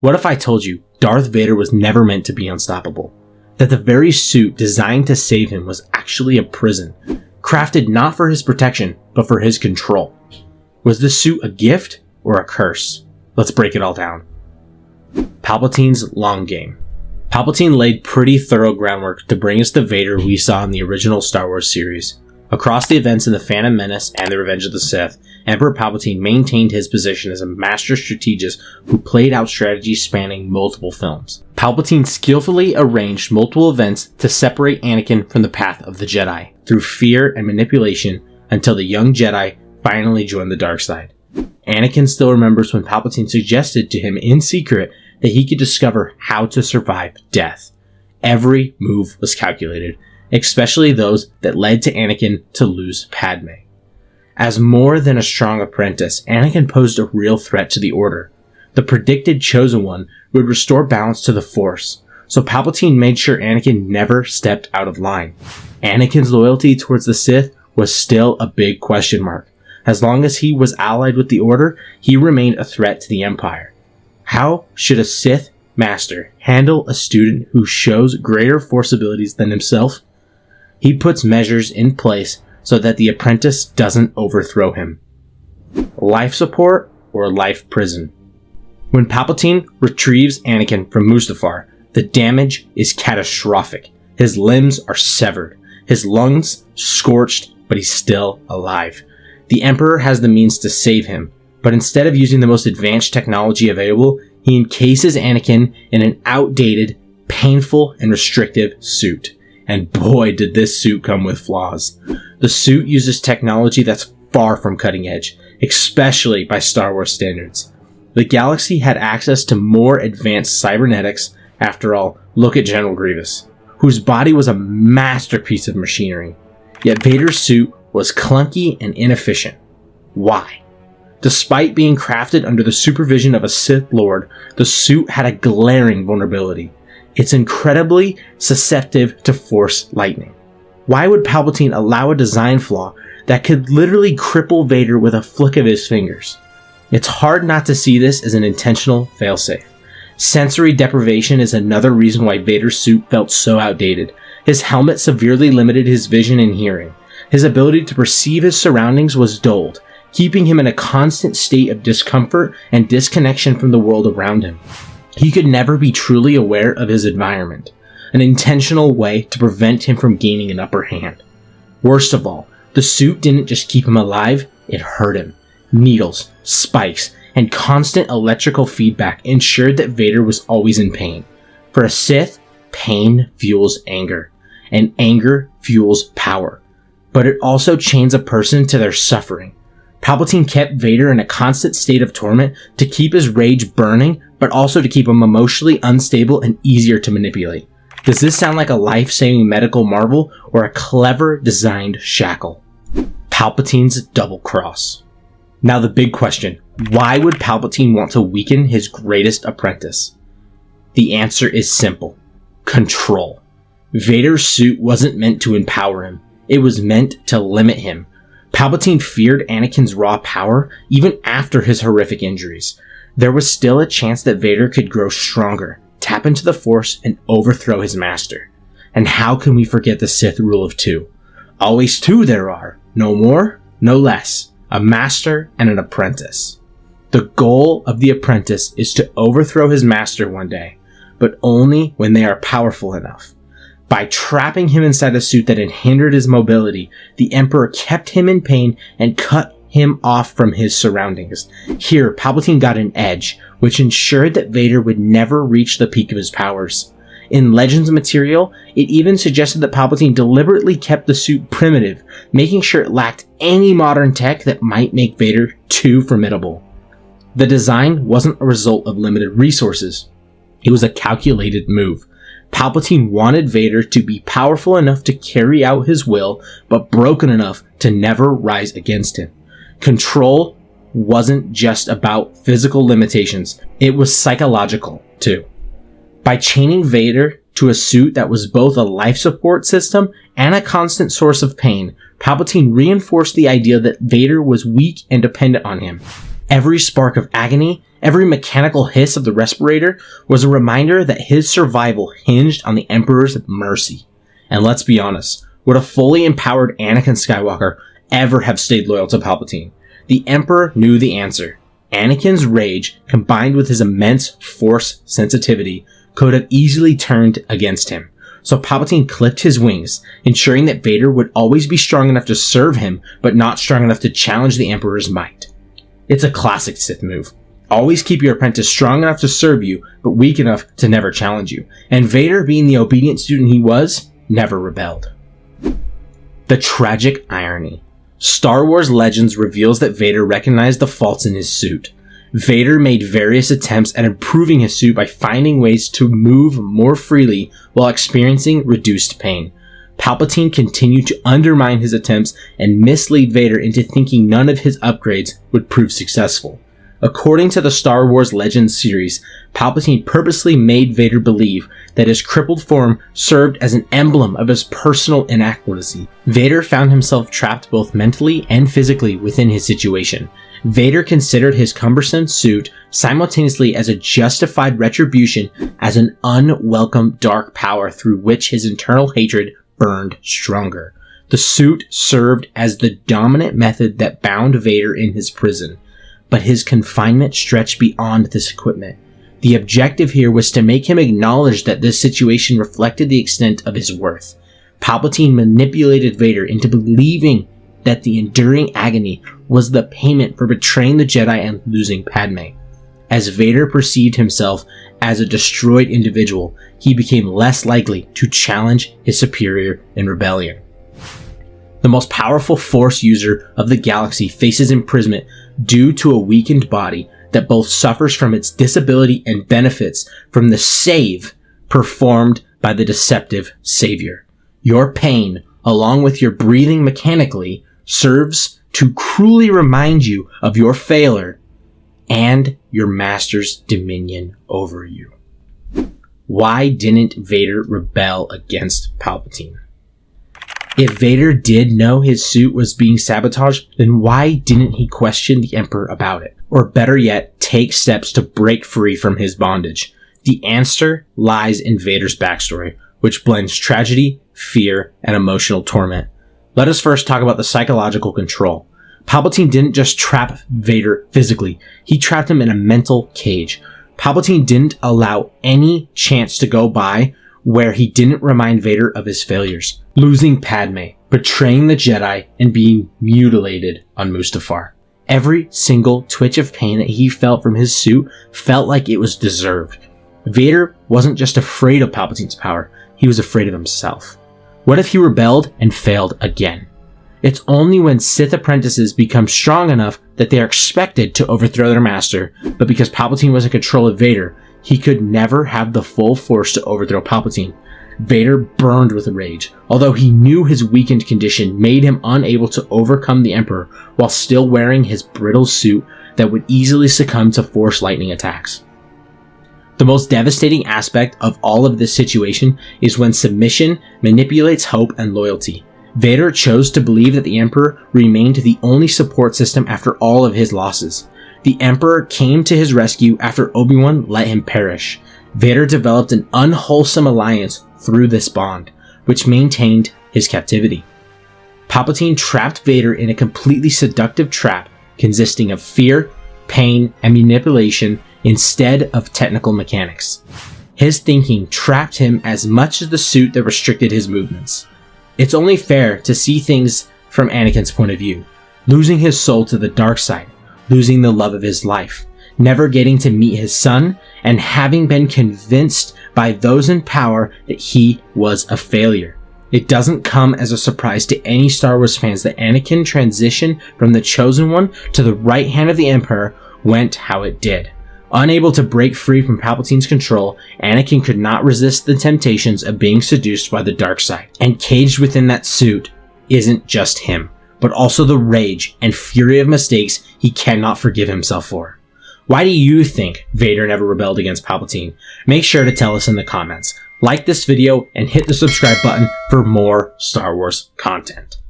What if I told you Darth Vader was never meant to be unstoppable? That the very suit designed to save him was actually a prison, crafted not for his protection, but for his control. Was this suit a gift or a curse? Let's break it all down. Palpatine's long game. Palpatine laid pretty thorough groundwork to bring us the Vader we saw in the original Star Wars series. Across the events in The Phantom Menace and The Revenge of the Sith, Emperor Palpatine maintained his position as a master strategist who played out strategies spanning multiple films. Palpatine skillfully arranged multiple events to separate Anakin from the path of the Jedi, through fear and manipulation, until the young Jedi finally joined the dark side. Anakin still remembers when Palpatine suggested to him in secret that he could discover how to survive death. Every move was calculated, especially those that led to Anakin to lose Padme. As more than a strong apprentice, Anakin posed a real threat to the Order. The predicted Chosen One would restore balance to the Force, so Palpatine made sure Anakin never stepped out of line. Anakin's loyalty towards the Sith was still a big question mark. As long as he was allied with the Order, he remained a threat to the Empire. How should a Sith master handle a student who shows greater Force abilities than himself? He puts measures in place so that the apprentice doesn't overthrow him. Life support or life prison? When Palpatine retrieves Anakin from Mustafar, the damage is catastrophic. His limbs are severed, his lungs scorched, but he's still alive. The Emperor has the means to save him, but instead of using the most advanced technology available, he encases Anakin in an outdated, painful, and restrictive suit. And boy, did this suit come with flaws. The suit uses technology that's far from cutting edge, especially by Star Wars standards. The galaxy had access to more advanced cybernetics. After all, look at General Grievous, whose body was a masterpiece of machinery. Yet Vader's suit was clunky and inefficient. Why? Despite being crafted under the supervision of a Sith Lord, the suit had a glaring vulnerability. It's incredibly susceptible to Force lightning. Why would Palpatine allow a design flaw that could literally cripple Vader with a flick of his fingers? It's hard not to see this as an intentional failsafe. Sensory deprivation is another reason why Vader's suit felt so outdated. His helmet severely limited his vision and hearing. His ability to perceive his surroundings was dulled, keeping him in a constant state of discomfort and disconnection from the world around him. He could never be truly aware of his environment, an intentional way to prevent him from gaining an upper hand. Worst of all, the suit didn't just keep him alive, it hurt him. Needles, spikes, and constant electrical feedback ensured that Vader was always in pain. For a Sith, pain fuels anger, and anger fuels power. But it also chains a person to their suffering. Palpatine kept Vader in a constant state of torment to keep his rage burning, but also to keep him emotionally unstable and easier to manipulate. Does this sound like a life-saving medical marvel or a clever designed shackle? Palpatine's double cross. Now the big question, why would Palpatine want to weaken his greatest apprentice? The answer is simple. Control. Vader's suit wasn't meant to empower him. It was meant to limit him. Palpatine feared Anakin's raw power even after his horrific injuries. There was still a chance that Vader could grow stronger, tap into the Force, and overthrow his master. And how can we forget the Sith rule of two? Always two there are. No more, no less. A master and an apprentice. The goal of the apprentice is to overthrow his master one day, but only when they are powerful enough. By trapping him inside a suit that had hindered his mobility, the Emperor kept him in pain and cut him off from his surroundings. Here, Palpatine got an edge, which ensured that Vader would never reach the peak of his powers. In Legends material, it even suggested that Palpatine deliberately kept the suit primitive, making sure it lacked any modern tech that might make Vader too formidable. The design wasn't a result of limited resources. It was a calculated move. Palpatine wanted Vader to be powerful enough to carry out his will, but broken enough to never rise against him. Control wasn't just about physical limitations, it was psychological too. By chaining Vader to a suit that was both a life support system and a constant source of pain, Palpatine reinforced the idea that Vader was weak and dependent on him. Every spark of agony, every mechanical hiss of the respirator was a reminder that his survival hinged on the Emperor's mercy. And let's be honest, would a fully empowered Anakin Skywalker ever have stayed loyal to Palpatine? The Emperor knew the answer. Anakin's rage, combined with his immense Force sensitivity, could have easily turned against him. So Palpatine clipped his wings, ensuring that Vader would always be strong enough to serve him, but not strong enough to challenge the Emperor's might. It's a classic Sith move. Always keep your apprentice strong enough to serve you, but weak enough to never challenge you. And Vader, being the obedient student he was, never rebelled. The tragic irony. Star Wars Legends reveals that Vader recognized the faults in his suit. Vader made various attempts at improving his suit by finding ways to move more freely while experiencing reduced pain. Palpatine continued to undermine his attempts and mislead Vader into thinking none of his upgrades would prove successful. According to the Star Wars Legends series, Palpatine purposely made Vader believe that his crippled form served as an emblem of his personal inadequacy. Vader found himself trapped both mentally and physically within his situation. Vader considered his cumbersome suit simultaneously as a justified retribution as an unwelcome dark power through which his internal hatred burned stronger. The suit served as the dominant method that bound Vader in his prison, but his confinement stretched beyond this equipment. The objective here was to make him acknowledge that this situation reflected the extent of his worth. Palpatine manipulated Vader into believing that the enduring agony was the payment for betraying the Jedi and losing Padme. As Vader perceived himself as a destroyed individual, he became less likely to challenge his superior in rebellion. The most powerful Force user of the galaxy faces imprisonment due to a weakened body that both suffers from its disability and benefits from the save performed by the deceptive savior. Your pain, along with your breathing mechanically, serves to cruelly remind you of your failure and your master's dominion over you. Why didn't Vader rebel against Palpatine? If Vader did know his suit was being sabotaged, then why didn't he question the Emperor about it? Or better yet, take steps to break free from his bondage? The answer lies in Vader's backstory, which blends tragedy, fear, and emotional torment. Let us first talk about the psychological control. Palpatine didn't just trap Vader physically, he trapped him in a mental cage. Palpatine didn't allow any chance to go by where he didn't remind Vader of his failures. Losing Padme, betraying the Jedi, and being mutilated on Mustafar. Every single twitch of pain that he felt from his suit felt like it was deserved. Vader wasn't just afraid of Palpatine's power, he was afraid of himself. What if he rebelled and failed again? It's only when Sith apprentices become strong enough that they are expected to overthrow their master, but because Palpatine was in control of Vader, he could never have the full force to overthrow Palpatine. Vader burned with rage, although he knew his weakened condition made him unable to overcome the Emperor while still wearing his brittle suit that would easily succumb to Force lightning attacks. The most devastating aspect of all of this situation is when submission manipulates hope and loyalty. Vader chose to believe that the Emperor remained the only support system after all of his losses. The Emperor came to his rescue after Obi-Wan let him perish. Vader developed an unwholesome alliance through this bond, which maintained his captivity. Palpatine trapped Vader in a completely seductive trap consisting of fear, pain, and manipulation instead of technical mechanics. His thinking trapped him as much as the suit that restricted his movements. It's only fair to see things from Anakin's point of view, losing his soul to the dark side, losing the love of his life, never getting to meet his son, and having been convinced by those in power that he was a failure. It doesn't come as a surprise to any Star Wars fans that Anakin's transition from the Chosen One to the right hand of the Emperor went how it did. Unable to break free from Palpatine's control, Anakin could not resist the temptations of being seduced by the dark side. And caged within that suit isn't just him, but also the rage and fury of mistakes he cannot forgive himself for. Why do you think Vader never rebelled against Palpatine? Make sure to tell us in the comments. Like this video and hit the subscribe button for more Star Wars content.